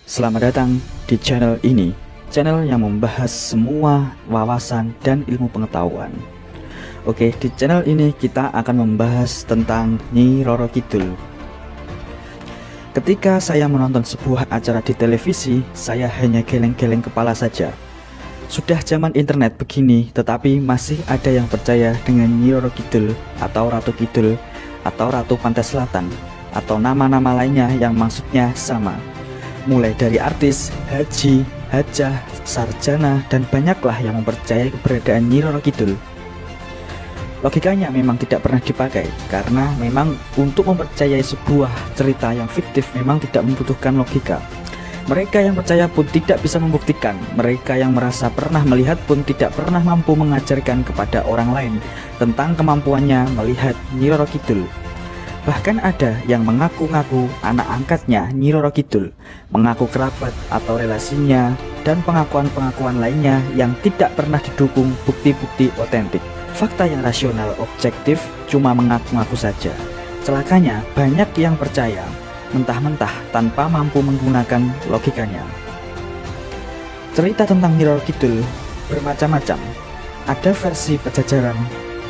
Selamat datang di channel ini, channel yang membahas semua wawasan dan ilmu pengetahuan. Oke, di channel ini kita akan membahas tentang Nyi Roro Kidul. Ketika saya menonton sebuah acara di televisi, saya hanya geleng-geleng kepala saja. Sudah zaman internet begini, tetapi masih ada yang percaya dengan Nyi Roro Kidul atau Ratu Kidul atau Ratu Pantai Selatan atau nama-nama lainnya yang maksudnya sama. Mulai dari artis, haji, hajah, sarjana, dan banyaklah yang mempercayai keberadaan Nyi Roro Kidul. Logikanya memang tidak pernah dipakai, karena memang untuk mempercayai sebuah cerita yang fiktif memang tidak membutuhkan logika. Mereka yang percaya pun tidak bisa membuktikan, mereka yang merasa pernah melihat pun tidak pernah mampu mengajarkan kepada orang lain tentang kemampuannya melihat Nyi Roro Kidul. Bahkan ada yang mengaku-ngaku anak angkatnya Nyi Roro Kidul, mengaku kerabat atau relasinya, dan pengakuan-pengakuan lainnya yang tidak pernah didukung bukti-bukti otentik. Fakta yang rasional objektif cuma mengaku-ngaku saja. Celakanya banyak yang percaya mentah-mentah tanpa mampu menggunakan logikanya. Cerita tentang Nyi Roro Kidul bermacam-macam. Ada versi Pajajaran,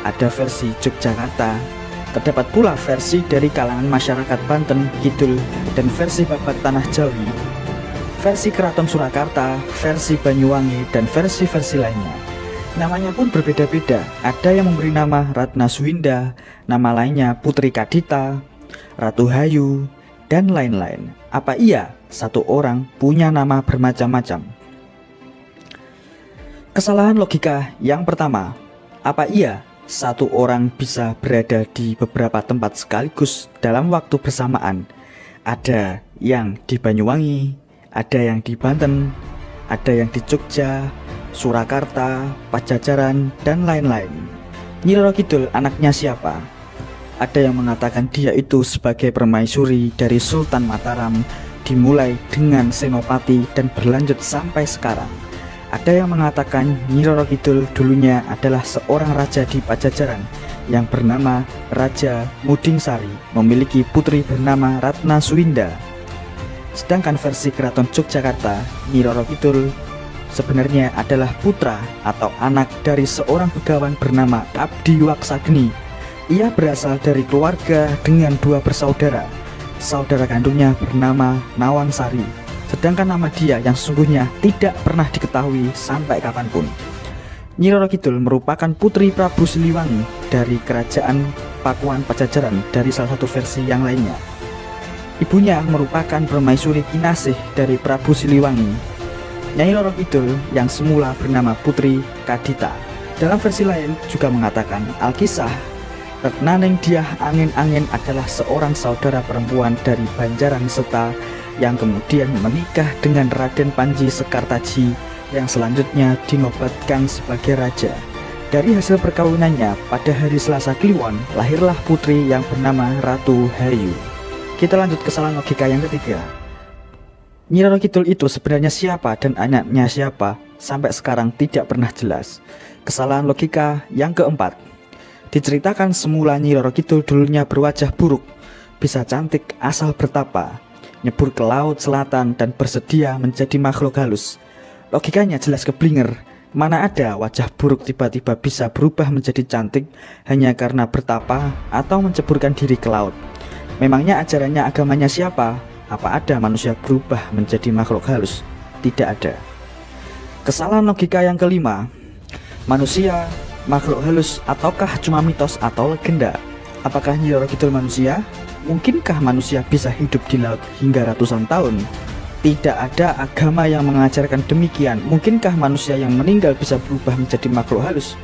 ada versi Yogyakarta. Terdapat pula versi dari kalangan masyarakat Banten, Kidul, dan versi babat Tanah Jawi, versi Keraton Surakarta, versi Banyuwangi, dan versi-versi lainnya. Namanya pun berbeda-beda, ada yang memberi nama Ratna Suwinda, nama lainnya Putri Kadita, Ratu Hayu, dan lain-lain. Apa iya satu orang punya nama bermacam-macam? Kesalahan logika yang pertama, apa iya satu orang bisa berada di beberapa tempat sekaligus dalam waktu bersamaan? Ada yang di Banyuwangi, ada yang di Banten, ada yang di Jogja, Surakarta, Pajajaran, dan lain-lain. Nyi Roro Kidul anaknya siapa? Ada yang mengatakan dia itu sebagai permaisuri dari Sultan Mataram, dimulai dengan Senopati dan berlanjut sampai sekarang. Ada yang mengatakan Nyi Roro Kidul dulunya adalah seorang raja di Pajajaran yang bernama Raja Mudingsari, memiliki putri bernama Ratna Suwinda. Sedangkan versi Keraton Yogyakarta, Nyi Roro Kidul sebenarnya adalah putra atau anak dari seorang begawan bernama Abdi Waksagni. Ia berasal dari keluarga dengan dua bersaudara. Saudara kandungnya bernama Nawangsari, sedangkan nama dia yang sesungguhnya tidak pernah diketahui sampai kapanpun. Nyi Roro Kidul merupakan putri Prabu Siliwangi dari kerajaan Pakuan Pajajaran dari salah satu versi yang lainnya. Ibunya merupakan permaisuri kinasih dari Prabu Siliwangi. Nyai Roro Kidul yang semula bernama Putri Kadita. Dalam versi lain juga mengatakan Alkisah Retnaning Diah Angin-Angin adalah seorang saudara perempuan dari Banjaran Seta yang kemudian menikah dengan Raden Panji Sekartaji yang selanjutnya dinobatkan sebagai raja. Dari hasil perkawinannya pada hari Selasa Kliwon lahirlah putri yang bernama Ratu Hayu. Kita lanjut kesalahan logika yang ketiga. Nyi Roro Kidul itu sebenarnya siapa dan anaknya siapa sampai sekarang tidak pernah jelas. Kesalahan logika yang keempat. Diceritakan semula Nyi Roro Kidul dulunya berwajah buruk, bisa cantik asal bertapa, nyebur ke laut selatan dan bersedia menjadi makhluk halus. Logikanya jelas keblinger. Mana ada wajah buruk tiba-tiba bisa berubah menjadi cantik hanya karena bertapa atau menceburkan diri ke laut? Memangnya ajarannya agamanya siapa? Apa ada manusia berubah menjadi makhluk halus? Tidak ada. Kesalahan logika yang kelima. Manusia, makhluk halus, ataukah cuma mitos atau legenda? Apakah Nyi Roro Kidul manusia? Mungkinkah manusia bisa hidup di laut hingga ratusan tahun? Tidak ada agama yang mengajarkan demikian. Mungkinkah manusia yang meninggal bisa berubah menjadi makhluk halus?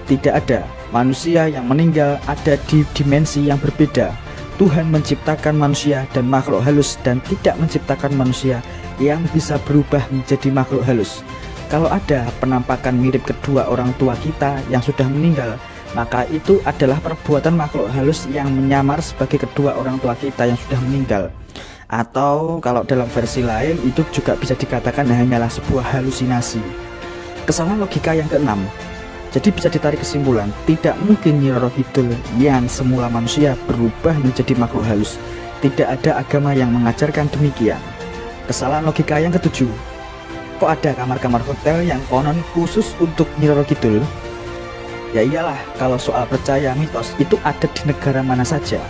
Tidak ada. Manusia yang meninggal ada di dimensi yang berbeda. Tuhan menciptakan manusia dan makhluk halus dan tidak menciptakan manusia yang bisa berubah menjadi makhluk halus. Kalau ada penampakan mirip kedua orang tua kita yang sudah meninggal, maka itu adalah perbuatan makhluk halus yang menyamar sebagai kedua orang tua kita yang sudah meninggal. Atau kalau dalam versi lain itu juga bisa dikatakan hanyalah sebuah halusinasi. Kesalahan logika yang keenam. Jadi bisa ditarik kesimpulan, tidak mungkin Nyi Roro Kidul yang semula manusia berubah menjadi makhluk halus. Tidak ada agama yang mengajarkan demikian. Kesalahan logika yang ketujuh. Kok ada kamar-kamar hotel yang konon khusus untuk Nyi Roro Kidul? Ya iyalah, kalau soal percaya mitos itu ada di negara mana saja.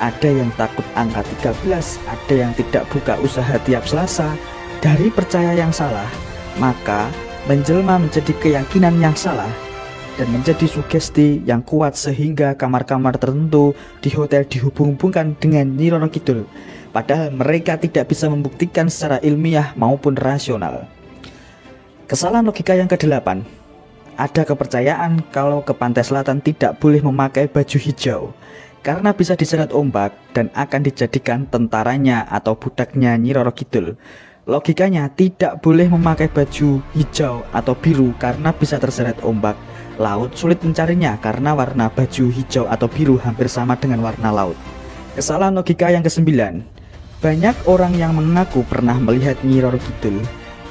Ada yang takut angka 13, ada yang tidak buka usaha tiap Selasa. Dari percaya yang salah, maka menjelma menjadi keyakinan yang salah dan menjadi sugesti yang kuat sehingga kamar-kamar tertentu di hotel dihubung-hubungkan dengan Nyi Roro Kidul. Padahal mereka tidak bisa membuktikan secara ilmiah maupun rasional. Kesalahan logika yang ke-8. Ada kepercayaan kalau ke pantai selatan tidak boleh memakai baju hijau karena bisa diseret ombak dan akan dijadikan tentaranya atau budaknya Nyi Roro Kidul. Logikanya tidak boleh memakai baju hijau atau biru karena bisa terseret ombak. Laut sulit mencarinya karena warna baju hijau atau biru hampir sama dengan warna laut. Kesalahan logika yang ke-9. Banyak orang yang mengaku pernah melihat Nyi Roro Kidul,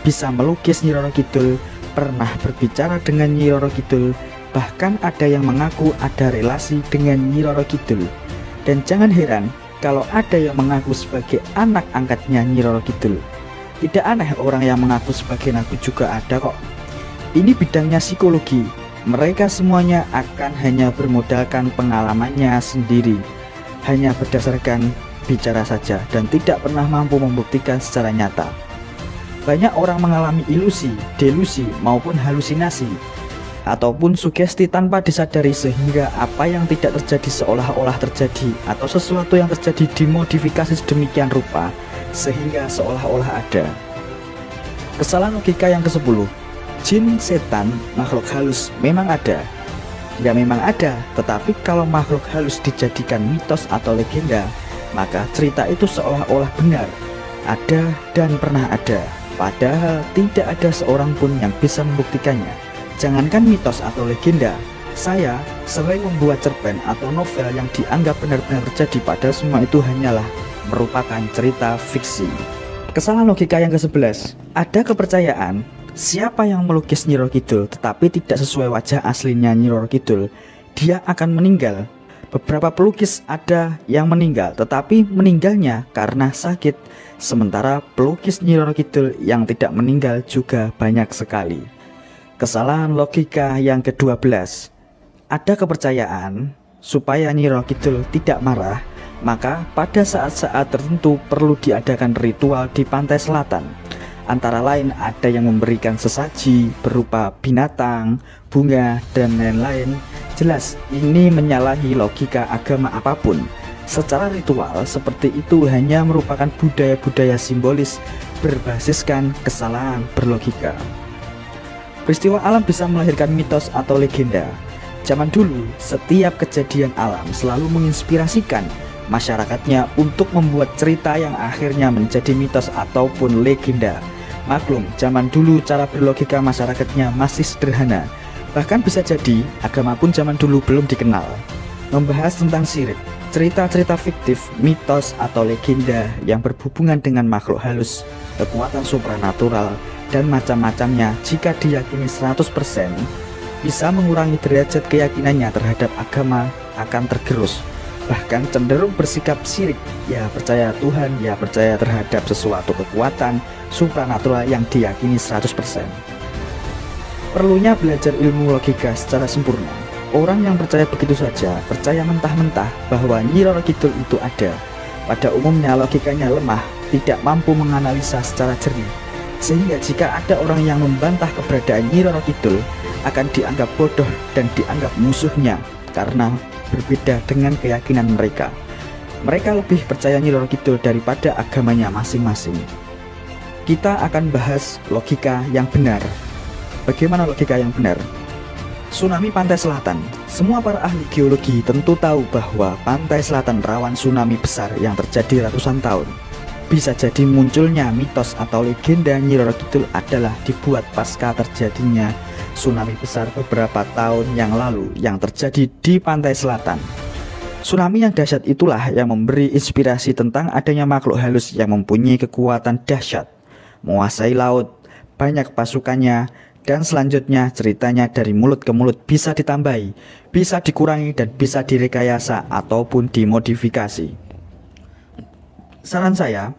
bisa melukis Nyi Roro Kidul, pernah berbicara dengan Nyi Roro Kidul, bahkan ada yang mengaku ada relasi dengan Nyi Roro Kidul. Dan jangan heran kalau ada yang mengaku sebagai anak angkatnya Nyi Roro Kidul. Tidak aneh orang yang mengaku sebagai nabi juga ada kok. Ini bidangnya psikologi. Mereka semuanya akan hanya bermodalkan pengalamannya sendiri, hanya berdasarkan bicara saja dan tidak pernah mampu membuktikan secara nyata. Banyak orang mengalami ilusi, delusi maupun halusinasi ataupun sugesti tanpa disadari sehingga apa yang tidak terjadi seolah-olah terjadi atau sesuatu yang terjadi dimodifikasi sedemikian rupa sehingga seolah-olah ada. Kesalahan logika yang ke-10. Jin, setan, makhluk halus memang ada. Ya memang ada, tetapi kalau makhluk halus dijadikan mitos atau legenda, maka cerita itu seolah-olah benar, ada dan pernah ada. Padahal tidak ada seorang pun yang bisa membuktikannya. Jangankan mitos atau legenda, saya sering membuat cerpen atau novel yang dianggap benar-benar terjadi, padahal semua itu hanyalah merupakan cerita fiksi. Kesalahan logika yang ke-11. Ada kepercayaan siapa yang melukis Nyi Roro Kidul tetapi tidak sesuai wajah aslinya Nyi Roro Kidul, dia akan meninggal. Beberapa pelukis ada yang meninggal, tetapi meninggalnya karena sakit. Sementara pelukis Nyi Roro Kidul yang tidak meninggal juga banyak sekali. Kesalahan logika yang ke-12. Ada kepercayaan supaya Nyi Roro Kidul tidak marah, maka pada saat-saat tertentu perlu diadakan ritual di pantai selatan. Antara lain ada yang memberikan sesaji berupa binatang, bunga, dan lain-lain. Jelas ini menyalahi logika agama apapun. Secara ritual seperti itu hanya merupakan budaya-budaya simbolis berbasiskan kesalahan berlogika. Peristiwa alam bisa melahirkan mitos atau legenda. Zaman dulu, setiap kejadian alam selalu menginspirasikan masyarakatnya untuk membuat cerita yang akhirnya menjadi mitos ataupun legenda. Maklum, zaman dulu cara berlogika masyarakatnya masih sederhana. Bahkan bisa jadi agama pun zaman dulu belum dikenal. Membahas tentang syirik, cerita-cerita fiktif, mitos atau legenda yang berhubungan dengan makhluk halus, kekuatan supranatural, dan macam-macamnya jika diyakini 100% bisa mengurangi derajat keyakinannya terhadap agama akan tergerus. Bahkan cenderung bersikap syirik, ya percaya Tuhan, ya percaya terhadap sesuatu kekuatan supranatural yang diyakini 100%. Perlunya belajar ilmu logika secara sempurna. Orang yang percaya begitu saja, percaya mentah-mentah bahwa Nyi Roro Kidul itu ada, pada umumnya logikanya lemah, tidak mampu menganalisa secara jernih. Sehingga jika ada orang yang membantah keberadaan Nyi Roro Kidul, akan dianggap bodoh dan dianggap musuhnya karena berbeda dengan keyakinan mereka. Mereka lebih percaya Nyi Roro Kidul daripada agamanya masing-masing. Kita akan bahas logika yang benar. Bagaimana logika yang benar? Tsunami pantai selatan. Semua para ahli geologi tentu tahu bahwa pantai selatan rawan tsunami besar yang terjadi ratusan tahun. Bisa jadi munculnya mitos atau legenda Nyi Roro Kidul adalah dibuat pasca terjadinya tsunami besar beberapa tahun yang lalu yang terjadi di pantai selatan. Tsunami yang dahsyat itulah yang memberi inspirasi tentang adanya makhluk halus yang mempunyai kekuatan dahsyat, menguasai laut, banyak pasukannya, dan selanjutnya ceritanya dari mulut ke mulut bisa ditambahi, bisa dikurangi, dan bisa direkayasa ataupun dimodifikasi. Saran saya,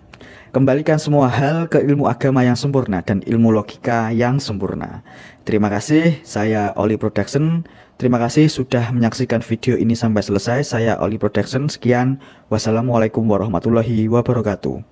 Kembalikan semua hal ke ilmu agama yang sempurna dan ilmu logika yang sempurna. Terima kasih, saya Oli Production. Terima kasih sudah menyaksikan video ini sampai selesai. Saya Oli Production. Sekian. Wassalamualaikum warahmatullahi wabarakatuh.